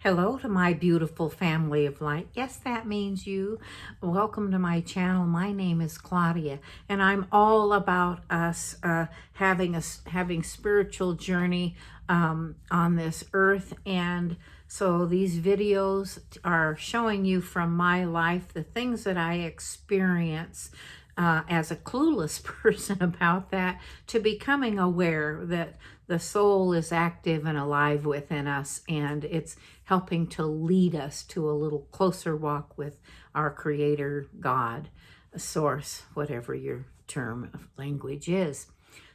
Hello to my beautiful family of light. Yes, that means you. Welcome to my channel. My name is Claudia, and I'm all about us having spiritual journey on this earth. And so these videos are showing you from my life the things that I experience as a clueless person about that, to becoming aware that the soul is active and alive within us, and it's helping to lead us to a little closer walk with our Creator, God, Source, whatever your term of language is.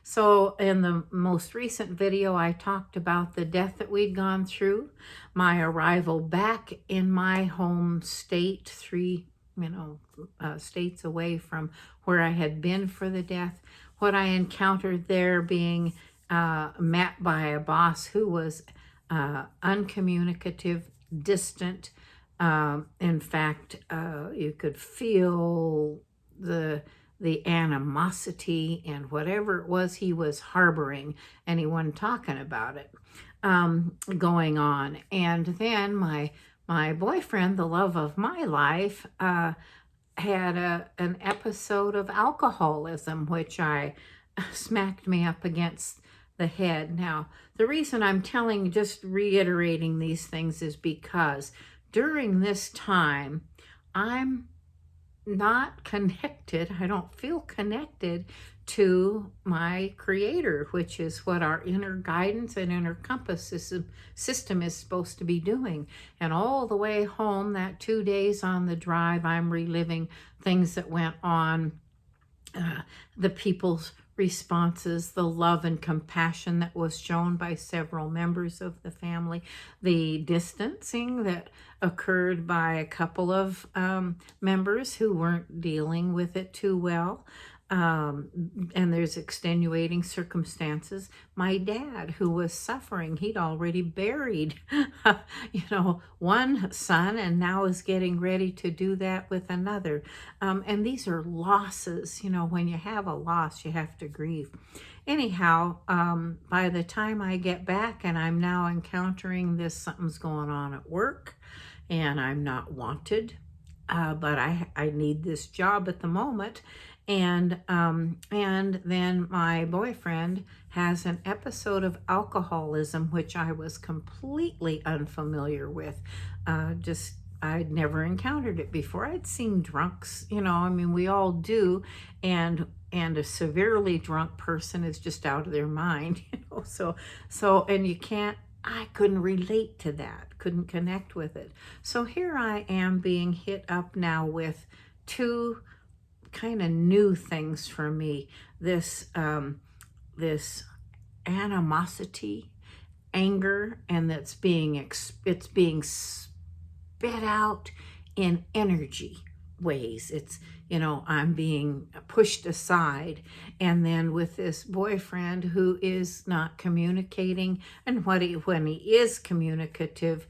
So in the most recent video, I talked about the death that we'd gone through, my arrival back in my home state, three states away from where I had been for the death, what I encountered there, being met by a boss who was uncommunicative, distant. In fact, you could feel the animosity and whatever it was he was harboring, and he wasn't talking about it, going on. And then my boyfriend, the love of my life, had an episode of alcoholism, which smacked me up against the head. Now, the reason I'm just reiterating these things is because during this time, I'm not connected. I don't feel connected to my Creator, which is what our inner guidance and inner compass system is supposed to be doing. And all the way home, that 2 days on the drive, I'm reliving things that went on, the people's responses, the love and compassion that was shown by several members of the family, the distancing that occurred by a couple of members who weren't dealing with it too well. And there's extenuating circumstances. My dad, who was suffering, he'd already buried, one son, and now is getting ready to do that with another. And these are losses. When you have a loss, you have to grieve. Anyhow, by the time I get back and I'm now encountering this, something's going on at work, and I'm not wanted, but I need this job at the moment. And then my boyfriend has an episode of alcoholism, which I was completely unfamiliar with. I'd never encountered it before. I'd seen drunks, we all do, and a severely drunk person is just out of their mind, So and I couldn't relate to that, couldn't connect with it. So here I am being hit up now with two kind of new things for me. This animosity, anger, and it's being spit out in energy ways. It's, I'm being pushed aside. And then with this boyfriend who is not communicating, and when he is communicative,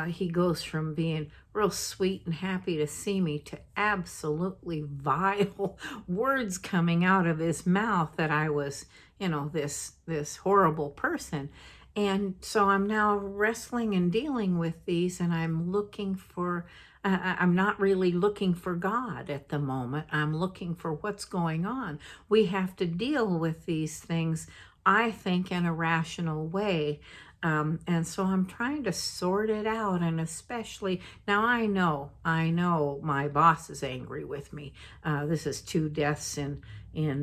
he goes from being real sweet and happy to see me to absolutely vile words coming out of his mouth that I was, this horrible person. And so I'm now wrestling and dealing with these, and I'm looking for, I'm not really looking for God at the moment. I'm looking for what's going on. We have to deal with these things, I think, in a rational way. And so I'm trying to sort it out, and especially now I know my boss is angry with me. This is 2 deaths in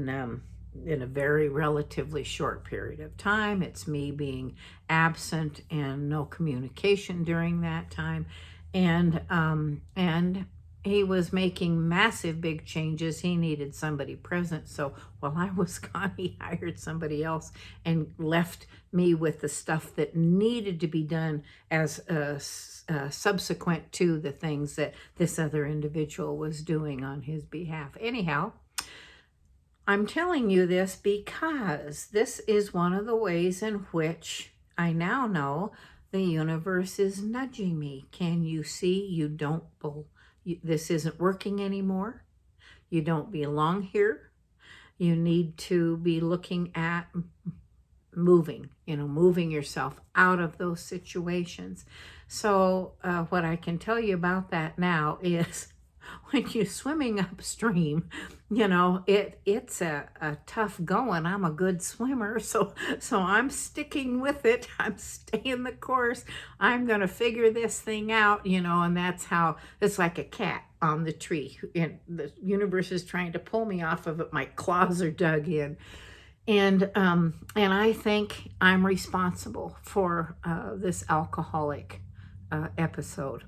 a very relatively short period of time. It's me being absent and no communication during that time. And he was making massive big changes. He needed somebody present. So while I was gone, he hired somebody else and left me with the stuff that needed to be done as subsequent to the things that this other individual was doing on his behalf. Anyhow, I'm telling you this because this is one of the ways in which I now know the universe is nudging me. Can you see you don't this isn't working anymore? You don't belong here. You need to be looking at moving, moving yourself out of those situations. So what I can tell you about that now is when you're swimming upstream, it's a tough going. I'm a good swimmer, so I'm sticking with it. I'm staying the course. I'm going to figure this thing out, and that's how it's like a cat on the tree. And the universe is trying to pull me off of it. My claws are dug in. And I think I'm responsible for this alcoholic episode.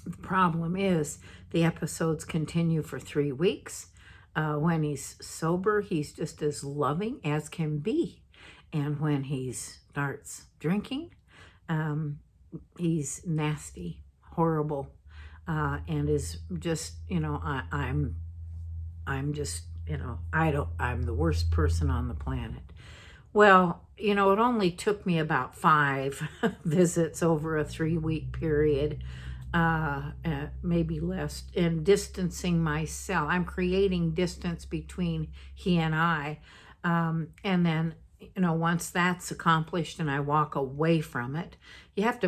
The problem is the episodes continue for 3 weeks. When he's sober, he's just as loving as can be. And when he starts drinking, he's nasty, horrible, and is just, I'm just, I'm the worst person on the planet. Well, it only took me about 5 visits over a 3-week period, maybe less, in distancing myself. I'm creating distance between he and I. And then, once that's accomplished and I walk away from it, you have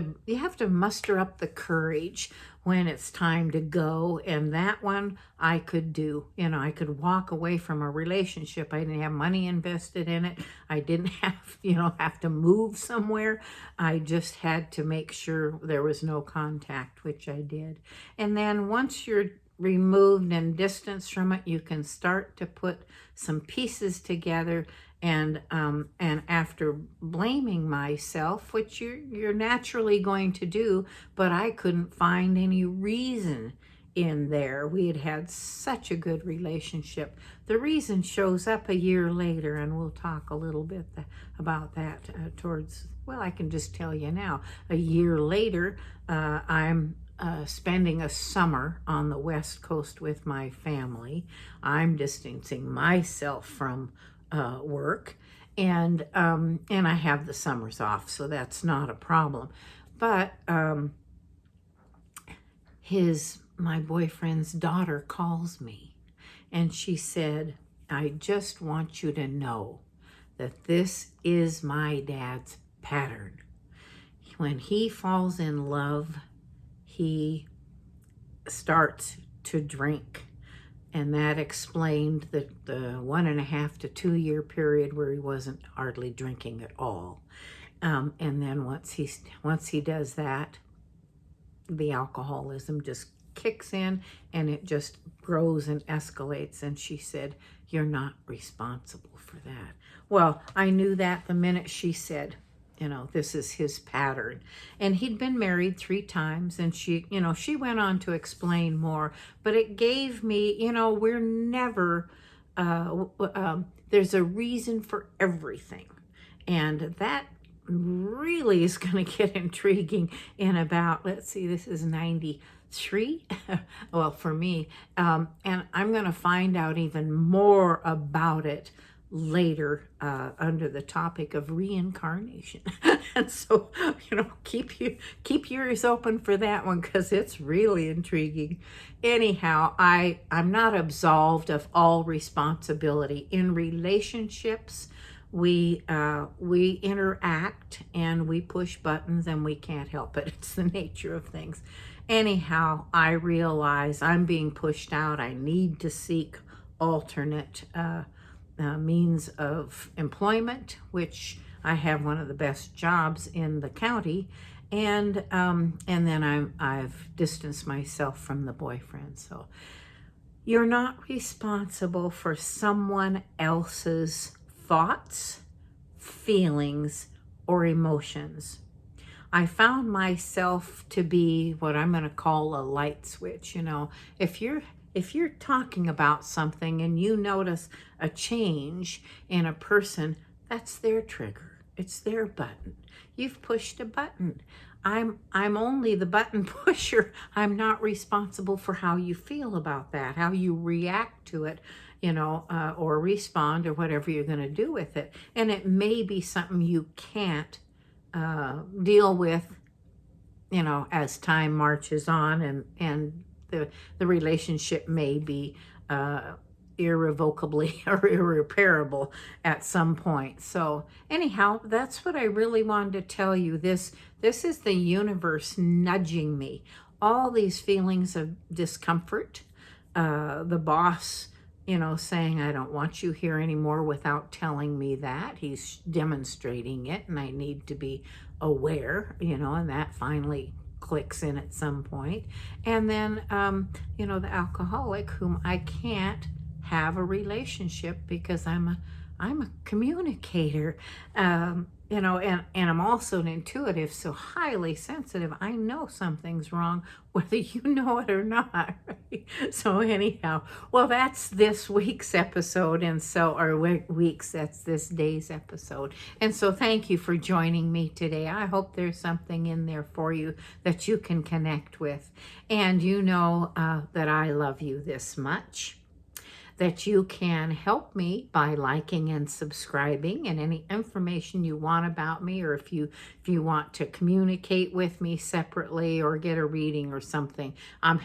to muster up the courage when it's time to go. And that one I could do. I could walk away from a relationship. I didn't have money invested in it. I didn't have to move somewhere. I just had to make sure there was no contact, which I did. And then once you're removed and distanced from it, you can start to put some pieces together. And after blaming myself, which you're naturally going to do, but I couldn't find any reason in there. We had such a good relationship. The reason shows up a year later, and we'll talk a little bit about that I can just tell you now. A year later, I'm spending a summer on the West Coast with my family. I'm distancing myself from work, and I have the summers off, so that's not a problem. But my boyfriend's daughter calls me, and she said, "I just want you to know that this is my dad's pattern. When he falls in love, he starts to drink." And that explained the 1.5 to 2 year period where he wasn't hardly drinking at all. And then once he does that, the alcoholism just kicks in, and it just grows and escalates. And she said, "You're not responsible for that." Well, I knew that the minute she said, this is his pattern. And he'd been married 3 times, and she went on to explain more, but it gave me, we're never, there's a reason for everything. And that really is going to get intriguing in about, let's see, this is 93, well, for me, and I'm going to find out even more about it later under the topic of reincarnation. And so, keep your ears open for that one, because it's really intriguing. Anyhow, I'm not absolved of all responsibility. In relationships, we interact and we push buttons, and we can't help it. It's the nature of things. Anyhow, I realize I'm being pushed out. I need to seek alternate means of employment, which I have one of the best jobs in the county, and then I've distanced myself from the boyfriend. So you're not responsible for someone else's thoughts, feelings, or emotions. I found myself to be what I'm going to call a light switch. If you're talking about something and you notice a change in a person, that's their trigger. It's their button. You've pushed a button. I'm only the button pusher. I'm not responsible for how you feel about that, how you react to it, or respond, or whatever you're going to do with it. And it may be something you can't deal with, as time marches on, and the relationship may be irrevocably or irreparable at some point. So anyhow, that's what I really wanted to tell you. This is the universe nudging me. All these feelings of discomfort, the boss, saying, I don't want you here anymore without telling me that. He's demonstrating it, and I need to be aware, and that finally clicks in at some point. And then, the alcoholic whom I can't have a relationship because I'm a communicator, and I'm also an intuitive, so highly sensitive. I know something's wrong, whether you know it or not. Right? So anyhow, well, that's this week's episode, that's this day's episode. And so thank you for joining me today. I hope there's something in there for you that you can connect with. And that I love you this much, that you can help me by liking and subscribing, and any information you want about me, or if you want to communicate with me separately or get a reading or something, I'm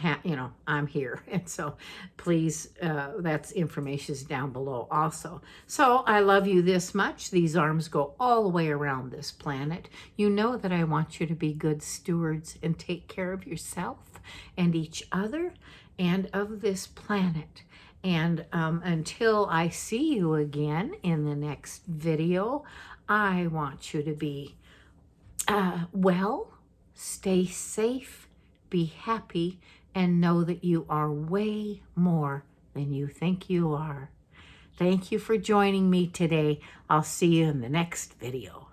here. And so please, that's information is down below also. So I love you this much. These arms go all the way around this planet. You know that I want you to be good stewards and take care of yourself and each other and of this planet. And until I see you again in the next video, I want you to be well, stay safe, be happy, and know that you are way more than you think you are. Thank you for joining me today. I'll see you in the next video.